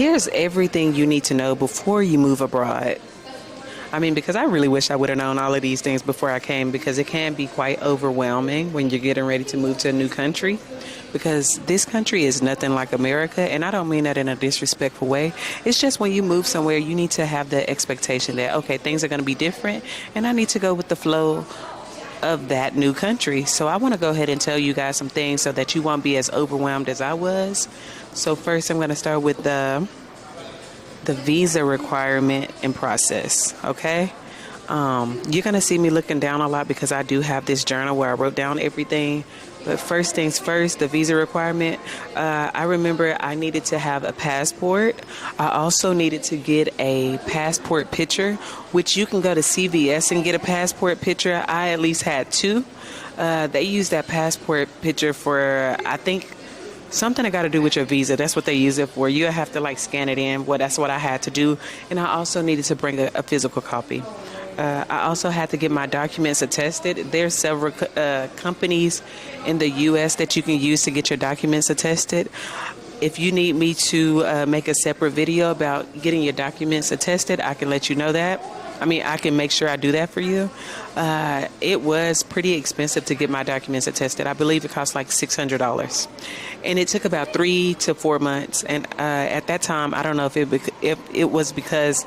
Here's everything you need to know before you move abroad. I mean, because I really wish I would have known all of these things before I came, because it can be quite overwhelming when you're getting ready to move to a new country, because this country is nothing like America, and I don't mean that in a disrespectful way. It's just when you move somewhere, you need to have the expectation that, okay, things are going to be different, and I need to go with the flow of that new country. So I want to go ahead and tell you guys some things so that you won't be as overwhelmed as I was. So first, I'm going to start with the visa requirement and process. Okay, you're gonna see me looking down a lot because I do have this journal where I wrote down everything. But first things first, the visa requirement. I remember I needed to have a passport. I also needed to get a passport picture, which you can go to CVS and get a passport picture. I at least had two. They use that passport picture for, I think, something that got to do with your visa. That's what they use it for. You have to scan it in. Well, that's what I had to do. And I also needed to bring a physical copy. I also had to get my documents attested. There's several companies in the U.S. that you can use to get your documents attested. If you need me to make a separate video about getting your documents attested, I can let you know that. I mean, I can make sure I do that for you. It was pretty expensive to get my documents attested. I believe it cost like $600. And it took about 3 to 4 months. And at that time, I don't know if it was because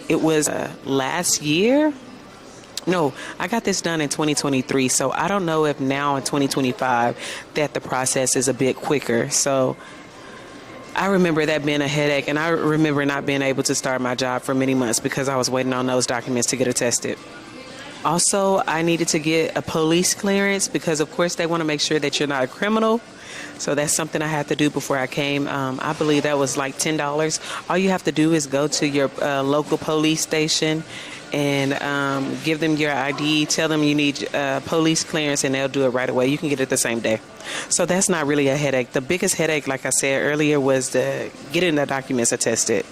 it was last year. No, I got this done in 2023. So I don't know if now in 2025 that the process is a bit quicker. So I remember that being a headache, and I remember not being able to start my job for many months because I was waiting on those documents to get attested. Also, I needed to get a police clearance because, of course, they want to make sure that you're not a criminal. So that's something I had to do before I came. I believe that was like $10. All you have to do is go to your local police station and give them your ID, tell them you need police clearance, and they'll do it right away. You can get it the same day. So that's not really a headache. The biggest headache, like I said earlier, was getting the documents attested.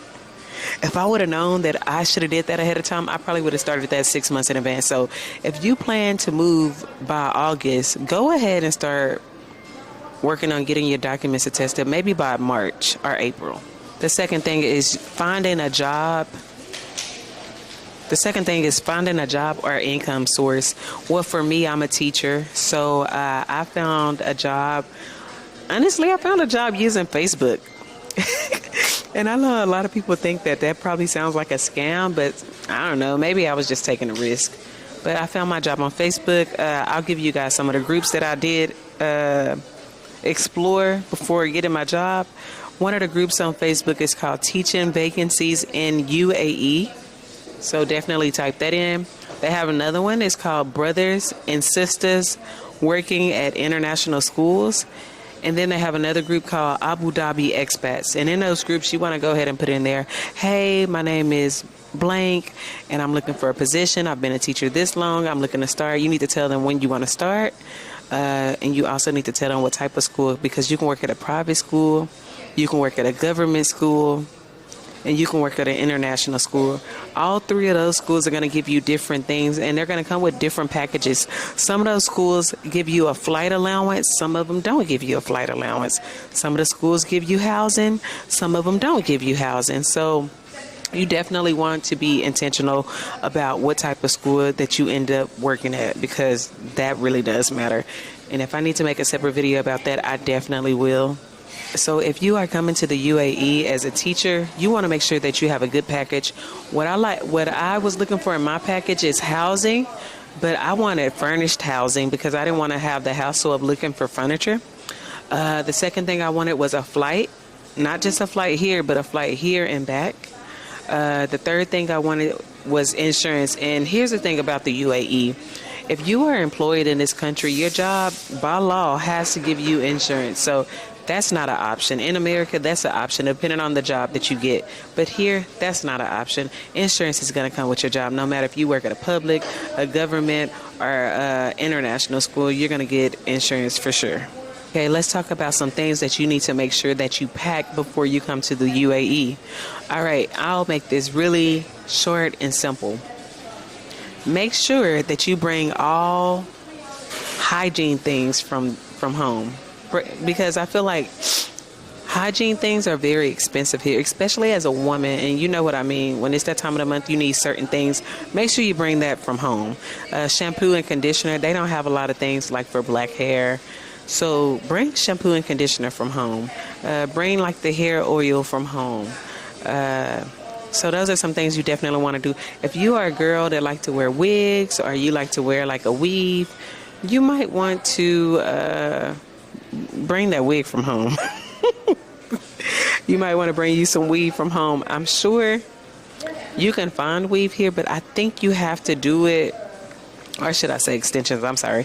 If I would have known that I should have did that ahead of time, I probably would have started that 6 months in advance. So if you plan to move by August, go ahead and start working on getting your documents attested, maybe by March or April. The second thing is finding a job. Or income source. Well, for me, I'm a teacher, so I found a job. Honestly, I found a job using Facebook. And I know a lot of people think that probably sounds like a scam, but I don't know. Maybe I was just taking a risk. But I found my job on Facebook. I'll give you guys some of the groups that I did explore before getting my job. One of the groups on Facebook is called Teaching Vacancies in UAE. So definitely type that in. They have another one. It's called Brothers and Sisters Working at International Schools. And then they have another group called Abu Dhabi Expats. And in those groups, you want to go ahead and put in there, hey, my name is blank, and I'm looking for a position. I've been a teacher this long. I'm looking to start. You need to tell them when you want to start. And you also need to tell them what type of school, because you can work at a private school, you can work at a government school, and you can work at an international school. All three of those schools are going to give you different things, and they're going to come with different packages. Some of those schools give you a flight allowance. Some of them don't give you a flight allowance. Some of the schools give you housing. Some of them don't give you housing. So you definitely want to be intentional about what type of school that you end up working at, because that really does matter. And if I need to make a separate video about that, I definitely will. So if you are coming to the UAE as a teacher, you want to make sure that you have a good package. What I was looking for in my package is housing, but I wanted furnished housing because I didn't want to have the hassle of looking for furniture. The second thing I wanted was a flight, not just a flight here, but a flight here and back. The third thing I wanted was insurance. And here's the thing about the UAE. If you are employed in this country, your job by law has to give you insurance. So that's not an option. In America, that's an option depending on the job that you get. But here, that's not an option. Insurance is going to come with your job. No matter if you work at a public, a government, or international school, you're going to get insurance for sure. Okay, let's talk about some things that you need to make sure that you pack before you come to the UAE. All right, I'll make this really short and simple. Make sure that you bring all hygiene things from home, because I feel like Hygiene things are very expensive here, especially as a woman, and you know what I mean. When it's that time of the month, you need certain things. Make sure you bring that from home. Shampoo and conditioner, they don't have a lot of things like for black hair. So bring shampoo and conditioner from home. Bring like the hair oil from home. So those are some things you definitely want to do. If you are a girl that like to wear wigs or you like to wear like a weave, you might want to bring that wig from home. You might want to bring you some weave from home. I'm sure you can find weave here, but I think you have to do it, or should I say extensions? I'm sorry.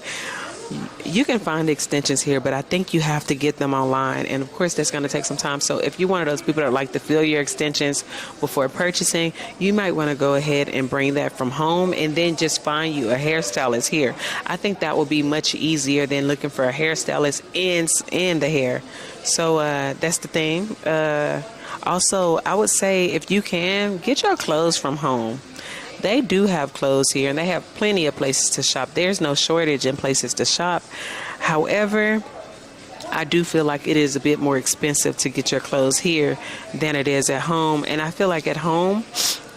You can find extensions here, but I think you have to get them online. And of course, that's going to take some time. So if you're one of those people that like to feel your extensions before purchasing, you might want to go ahead and bring that from home and then just find you a hairstylist here. I think that will be much easier than looking for a hairstylist in the hair. So that's the thing. Also, I would say if you can, get your clothes from home. They do have clothes here, and they have plenty of places to shop. There's no shortage in places to shop. However, I do feel like it is a bit more expensive to get your clothes here than it is at home. And I feel like at home,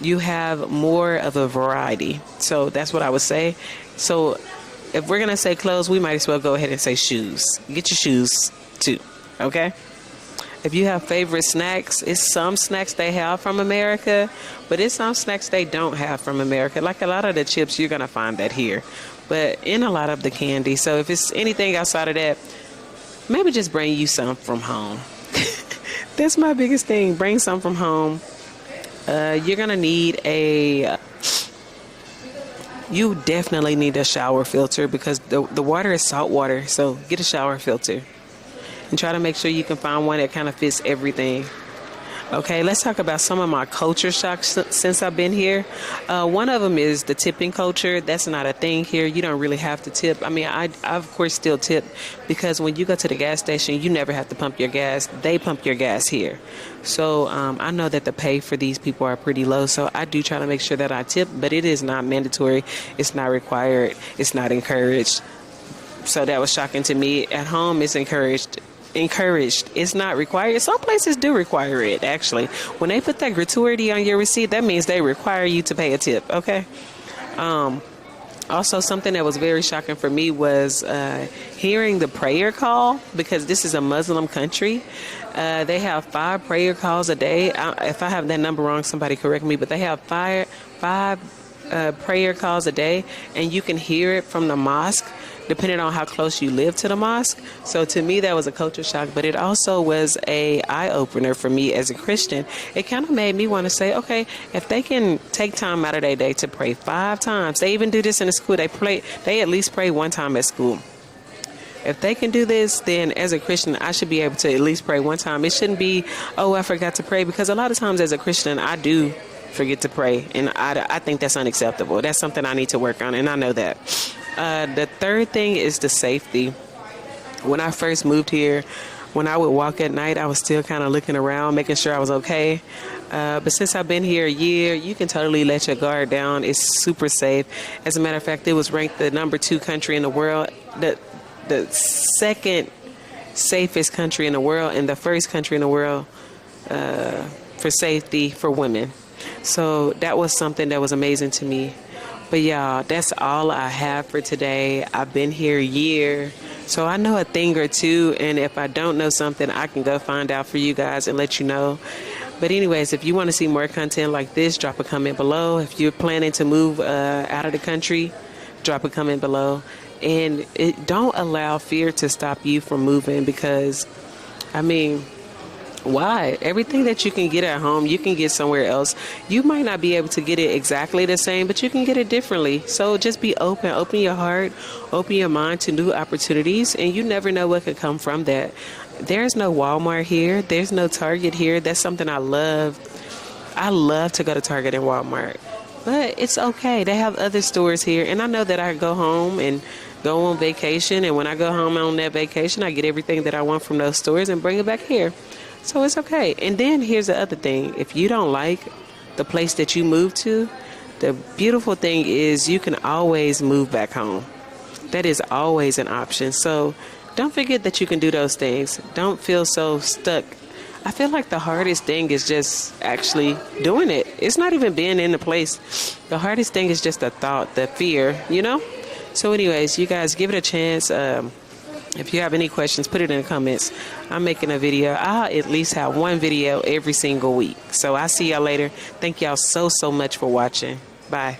you have more of a variety. So that's what I would say. So if we're going to say clothes, we might as well go ahead and say shoes. Get your shoes too, okay? If you have favorite snacks, it's some snacks they have from America, but it's some snacks they don't have from America. Like a lot of the chips, you're going to find that here, but in a lot of the candy. So if it's anything outside of that, maybe just bring you some from home. That's my biggest thing. Bring some from home. You're going to need you definitely need a shower filter because the water is salt water. So get a shower filter. And try to make sure you can find one that kind of fits everything. Okay, let's talk about some of my culture shocks since I've been here. One of them is the tipping culture. That's not a thing here. You don't really have to tip. I mean, I of course still tip because when you go to the gas station, you never have to pump your gas. They pump your gas here. So I know that the pay for these people are pretty low. So I do try to make sure that I tip, but it is not mandatory. It's not required. It's not encouraged. So that was shocking to me. At home, it's encouraged. It's not required. Some places do require it, actually. When they put that gratuity on your receipt, that means they require you to pay a tip, okay? Also, something that was very shocking for me was hearing the prayer call, because this is a Muslim country. They have 5 prayer calls a day. If I have that number wrong, somebody correct me, but they have five prayer calls a day, and you can hear it from the mosque depending on how close you live to the mosque. So to me, that was a culture shock, but it also was a eye-opener for me as a Christian. It kind of made me want to say, okay, if they can take time out of their day to pray 5 times, they even do this in the school, they at least pray 1 time at school. If they can do this, then as a Christian, I should be able to at least pray 1 time. It shouldn't be, oh, I forgot to pray, because a lot of times as a Christian, I do forget to pray, and I think that's unacceptable. That's something I need to work on, and I know that. The third thing is the safety. When I first moved here, when I would walk at night, I was still kind of looking around, making sure I was okay. But since I've been here a year, you can totally let your guard down. It's super safe. As a matter of fact, it was ranked the number 2 country in the world, the second safest country in the world, and the first country in the world for safety for women. So that was something that was amazing to me. But y'all, that's all I have for today. I've been here a year, so I know a thing or two, and if I don't know something, I can go find out for you guys and let you know. But anyways, if you want to see more content like this, drop a comment below. If you're planning to move out of the country, drop a comment below. And don't allow fear to stop you from moving, because, I mean, why? Everything that you can get at home, you can get somewhere else. You might not be able to get it exactly the same, but you can get it differently. So just be open your heart, open your mind to new opportunities, and you never know what could come from that. There's no Walmart here. There's no Target here. That's something I love. I love to go to Target and Walmart, but it's okay. They have other stores here, and I know that I go home and go on vacation, and when I go home on that vacation, I get everything that I want from those stores and bring it back here. So it's okay. And then here's the other thing. If you don't like the place that you moved to, the beautiful thing is you can always move back home. That is always an option. So don't forget that you can do those things. Don't feel so stuck I feel like the hardest thing is just actually doing it. It's not even being in the place. The hardest thing is just the thought, the fear, you know? So anyways, you guys give it a chance. If you have any questions, put it in the comments. I'm making a video. I'll at least have one video every single week. So I'll see y'all later. Thank y'all so much for watching. Bye.